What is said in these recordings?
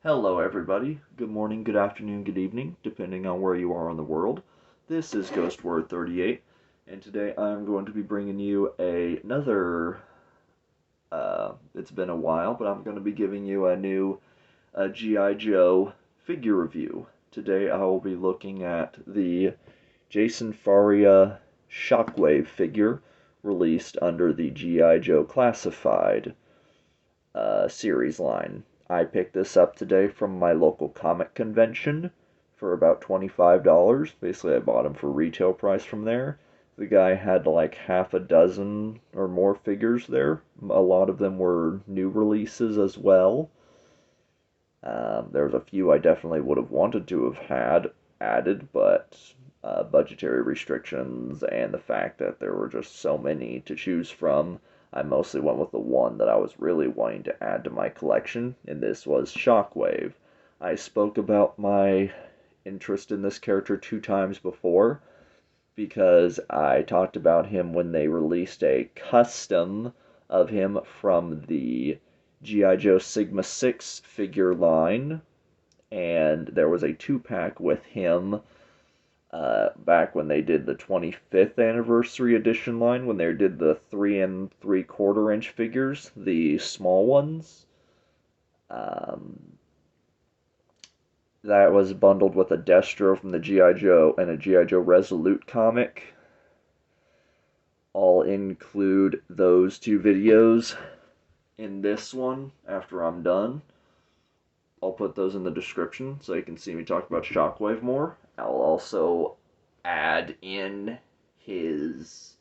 Hello, everybody. Good morning, good afternoon, good evening, depending on where you are in the world. This is Ghost Word 38, and today I'm going to be bringing you another. It's been a while, but I'm going to be giving you a new G.I. Joe figure review. Today I will be looking at the Jason Faria Shockwave figure released under the G.I. Joe Classified series line. I picked this up today from my local comic convention for about $25. Basically, I bought them for retail price from there. The guy had like half a dozen or more figures there. A lot of them were new releases as well. There was a few I definitely would have wanted to have had added, but budgetary restrictions and the fact that there were just so many to choose from, I mostly went with the one that I was really wanting to add to my collection, and this was Shockwave. I spoke about my interest in this character 2 times before, because I talked about him when they released a custom of him from the G.I. Joe Sigma 6 figure line, and there was a 2-pack with him back when they did the 25th anniversary edition line, when they did the 3 3/4 inch figures, the small ones. That was bundled with a Destro from the G.I. Joe and a G.I. Joe Resolute comic. I'll include those 2 videos in this one after I'm done. I'll put those in the description so you can see me talk about Shockwave more. I'll also add in his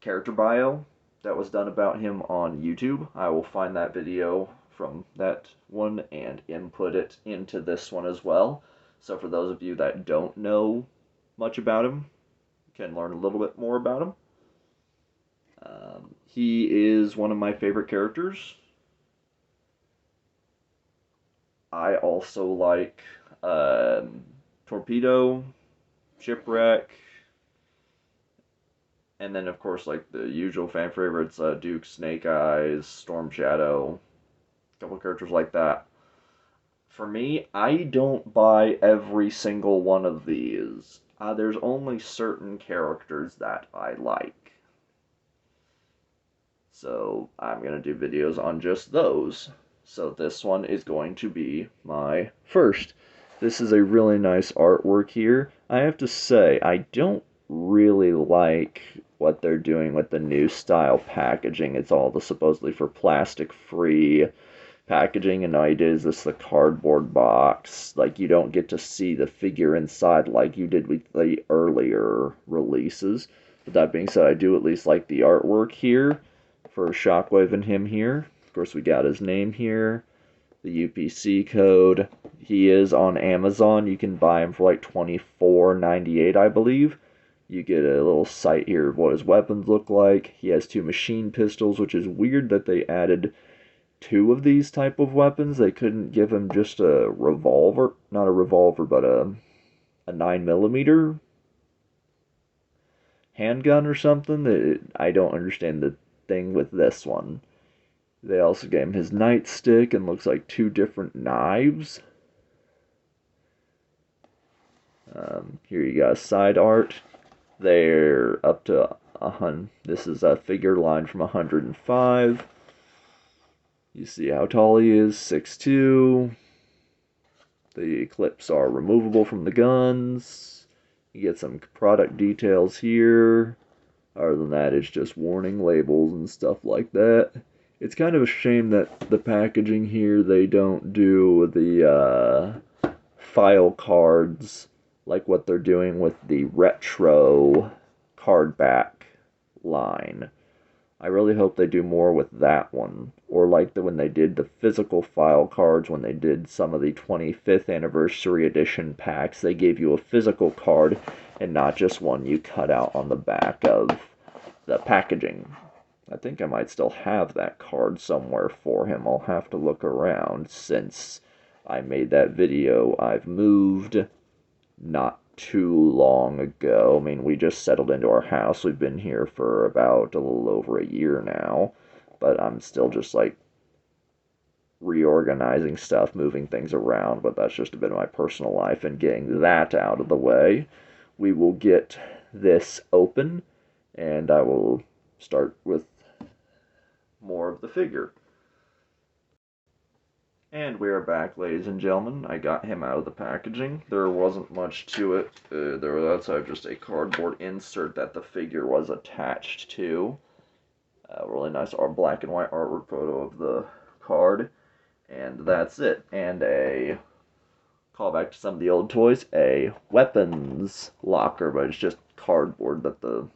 character bio that was done about him on YouTube. I will find that video from that one and input it into this one as well. So for those of you that don't know much about him, you can learn a little bit more about him. He is one of my favorite characters. I also like Torpedo, Shipwreck, and then of course like the usual fan favorites, Duke, Snake Eyes, Storm Shadow, a couple characters like that. For me, I don't buy every single one of these. There's only certain characters that I like. So I'm going to do videos on just those. So this one is going to be my first. This is a really nice artwork here. I have to say, I don't really like what they're doing with the new style packaging. It's all the supposedly for plastic-free packaging, and all you did is this the cardboard box. Like, you don't get to see the figure inside like you did with the earlier releases. But that being said, I do at least like the artwork here for Shockwave and him here. Of course, we got his name here, the UPC code. He is on Amazon. You can buy him for like $24.98, I believe. You get a little sight here of what his weapons look like. He has 2 machine pistols, which is weird that they added 2 of these type of weapons. They couldn't give him just a revolver, not a revolver, but a 9mm handgun or something. I don't understand the thing with this one. They also gave him his nightstick and looks like 2 different knives. Here you got side art. They're up to 100. This is a figure line from 105. You see how tall he is, 6'2". The clips are removable from the guns. You get some product details here. Other than that, it's just warning labels and stuff like that. It's kind of a shame that the packaging here, they don't do the file cards like what they're doing with the retro card back line. I really hope they do more with that one. Or like when they did the physical file cards, when they did some of the 25th anniversary edition packs, they gave you a physical card and not just one you cut out on the back of the packaging. I think I might still have that card somewhere for him. I'll have to look around since I made that video. I've moved not too long ago. I mean, we just settled into our house. We've been here for about a little over a year now, but I'm still just like reorganizing stuff, moving things around, but that's just a bit of my personal life. And getting that out of the way, we will get this open, and I will start with more of the figure. And we are back, ladies and gentlemen. I got him out of the packaging. There wasn't much to it. There was outside just a cardboard insert that the figure was attached to. Really nice black and white artwork photo of the card. And that's it. And a callback to some of the old toys, a weapons locker, but it's just cardboard that the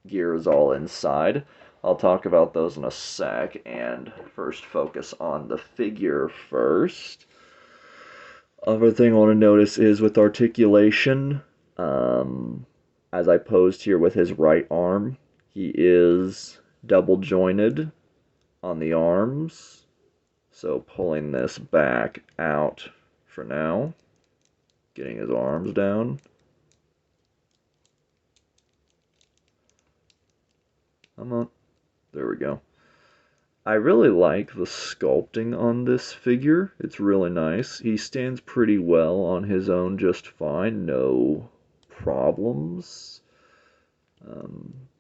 gear is all inside. I'll talk about those in a sec, and first focus on the figure first. Other thing I want to notice is with articulation, as I posed here with his right arm, he is double jointed on the arms. So pulling this back out for now, getting his arms down. Come on. There we go. I really like the sculpting on this figure. It's really nice. He stands pretty well on his own just fine. No problems.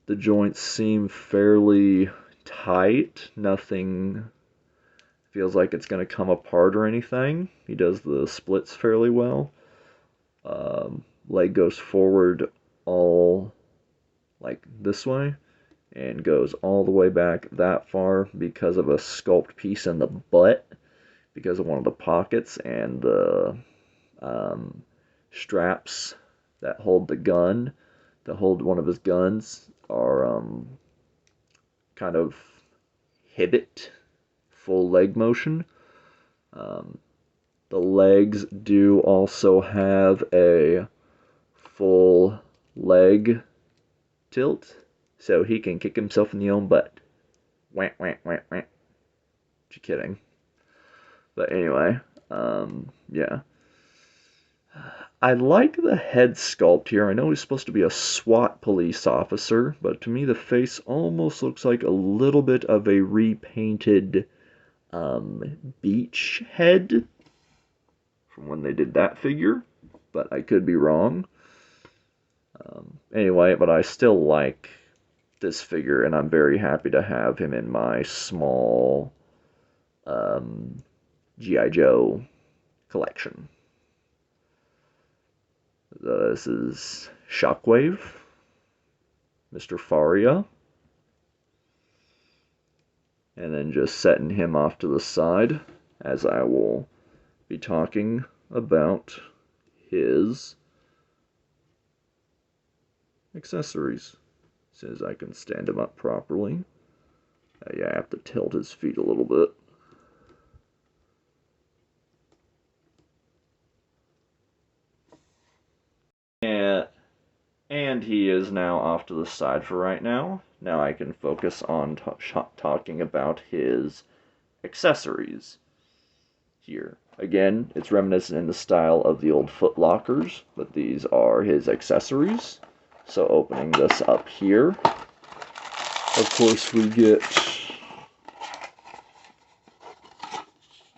The joints seem fairly tight. Nothing feels like it's going to come apart or anything. He does the splits fairly well. Leg goes forward all like this way, and goes all the way back that far because of a sculpt piece in the butt, because of one of the pockets, and the straps that hold the gun, that hold one of his guns, are kind of hibit, full leg motion. The legs do also have a full leg tilt, so he can kick himself in the own butt. Wah, wah, wah, wah. Just kidding. But anyway, yeah. I like the head sculpt here. I know he's supposed to be a SWAT police officer, but to me the face almost looks like a little bit of a repainted beach head from when they did that figure, but I could be wrong. Anyway, but I still like this figure, and I'm very happy to have him in my small Gi Joe collection. This is Shockwave, Mr. Faria, and then just setting him off to the side as I will be talking about his accessories. As soon as I can stand him up properly. Yeah, I have to tilt his feet a little bit. And he is now off to the side for right now. Now I can focus on talking about his accessories here. Again, it's reminiscent in the style of the old Foot Lockers, but these are his accessories. So opening this up here, of course we get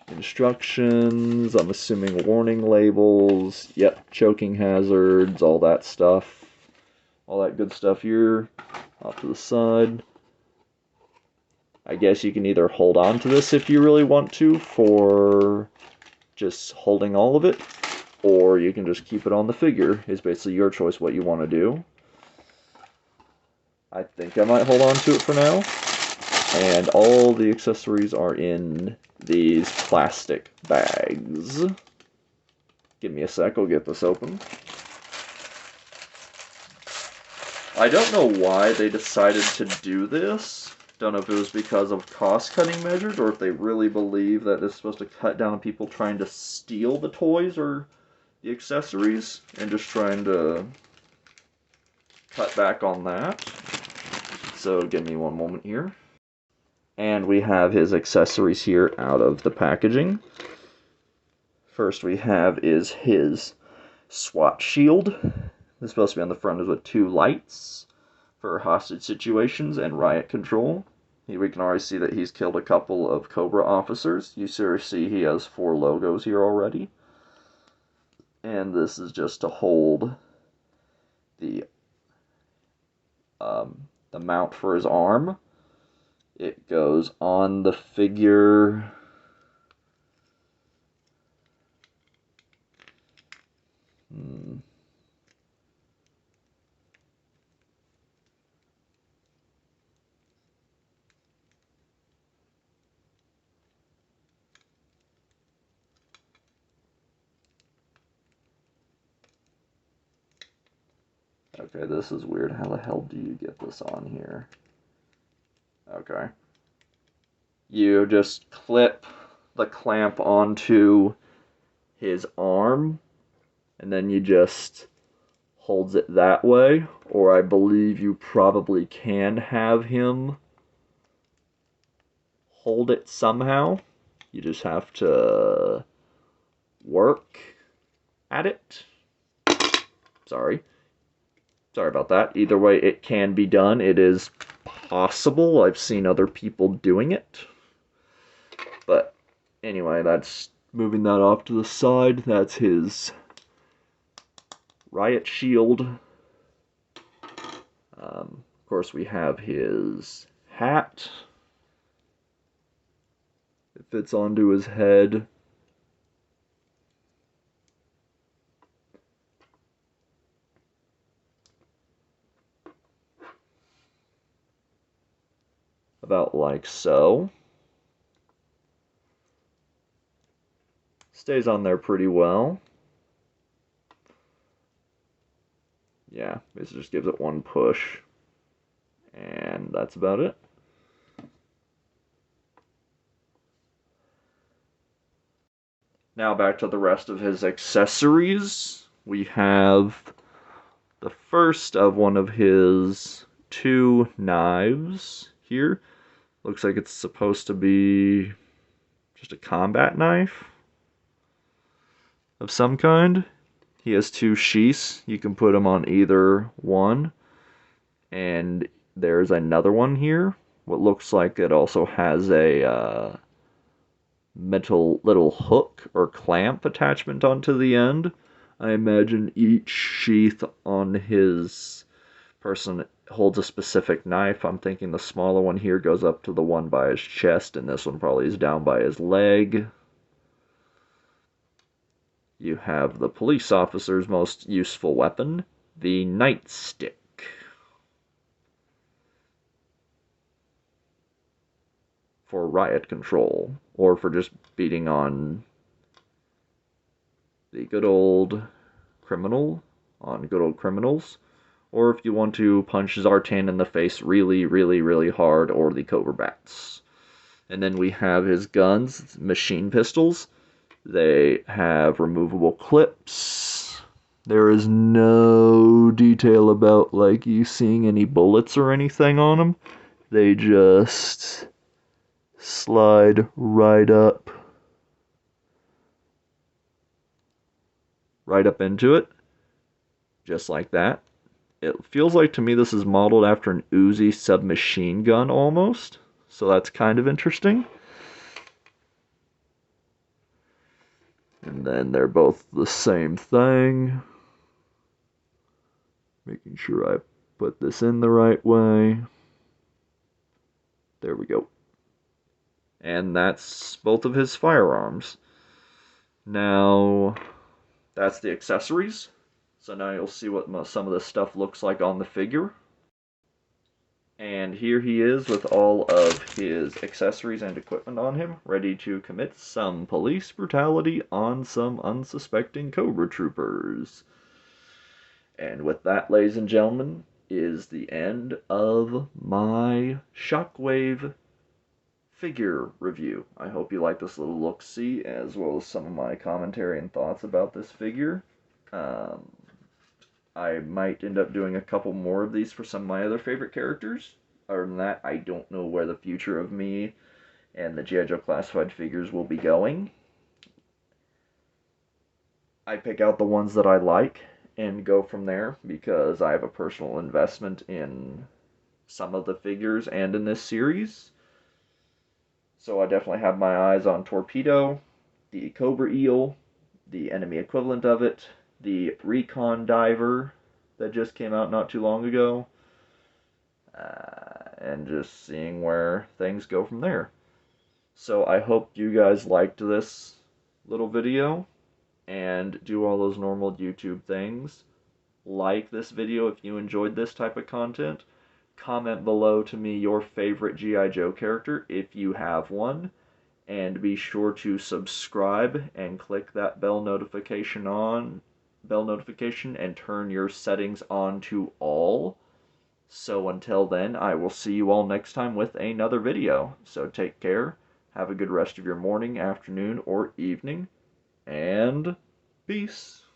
instructions, I'm assuming warning labels, yep, choking hazards, all that stuff. All that good stuff here, off to the side. I guess you can either hold on to this if you really want to for just holding all of it, or you can just keep it on the figure. It's basically your choice what you want to do. I think I might hold on to it for now. And all the accessories are in these plastic bags. Give me a sec, I'll get this open. I don't know why they decided to do this. Don't know if it was because of cost-cutting measures, or if they really believe that it's supposed to cut down on people trying to steal the toys or the accessories, and just trying to cut back on that. So give me one moment here. And we have his accessories here out of the packaging. First we have is his SWAT shield. It's supposed to be on the front with 2 lights for hostage situations and riot control. We can already see that he's killed a couple of Cobra officers. You see he has 4 logos here already. And this is just to hold the mount for his arm. It goes on the figure. Okay, this is weird. How the hell do you get this on here? Okay. You just clip the clamp onto his arm, and then you just holds it that way, or I believe you probably can have him hold it somehow. You just have to work at it. Sorry about that. Either way, it can be done. It is possible. I've seen other people doing it. But anyway, that's moving that off to the side. That's his riot shield. Of course, we have his hat. It fits onto his head. About like so. Stays on there pretty well. Yeah, this just gives it one push. And that's about it. Now back to the rest of his accessories. We have the first of one of his 2 knives here. Looks like it's supposed to be just a combat knife of some kind. He has 2 sheaths. You can put them on either one. And there's another one here. What looks like it also has a metal little hook or clamp attachment onto the end. I imagine each sheath on his person holds a specific knife. I'm thinking the smaller one here goes up to the one by his chest, and this one probably is down by his leg. You have the police officer's most useful weapon, the nightstick. For riot control, or for just beating on the good old criminals, or if you want to punch Zartan in the face really, really, really hard, or the Cobra Bats. And then we have his guns, machine pistols. They have removable clips. There is no detail about, like, you seeing any bullets or anything on them. They just slide right up into it, just like that. It feels like to me this is modeled after an Uzi submachine gun almost, so that's kind of interesting. And then they're both the same thing. Making sure I put this in the right way. There we go. And that's both of his firearms. Now, that's the accessories. So now you'll see what some of this stuff looks like on the figure. And here he is with all of his accessories and equipment on him, ready to commit some police brutality on some unsuspecting Cobra troopers. And with that, ladies and gentlemen, is the end of my Shockwave figure review. I hope you like this little look-see, as well as some of my commentary and thoughts about this figure. I might end up doing a couple more of these for some of my other favorite characters. Other than that, I don't know where the future of me and the Gi Joe Classified figures will be going. I pick out the ones that I like and go from there, because I have a personal investment in some of the figures and in this series. So I definitely have my eyes on Torpedo, the Cobra Eel, the enemy equivalent of it, the Recon Diver that just came out not too long ago, and just seeing where things go from there. So I hope you guys liked this little video and do all those normal YouTube things. Like this video if you enjoyed this type of content. Comment below to me your favorite G.I. Joe character if you have one. And be sure to subscribe and click that bell notification and turn your settings on to all. So until then, I will see you all next time with another video. So take care, have a good rest of your morning, afternoon, or evening, and peace.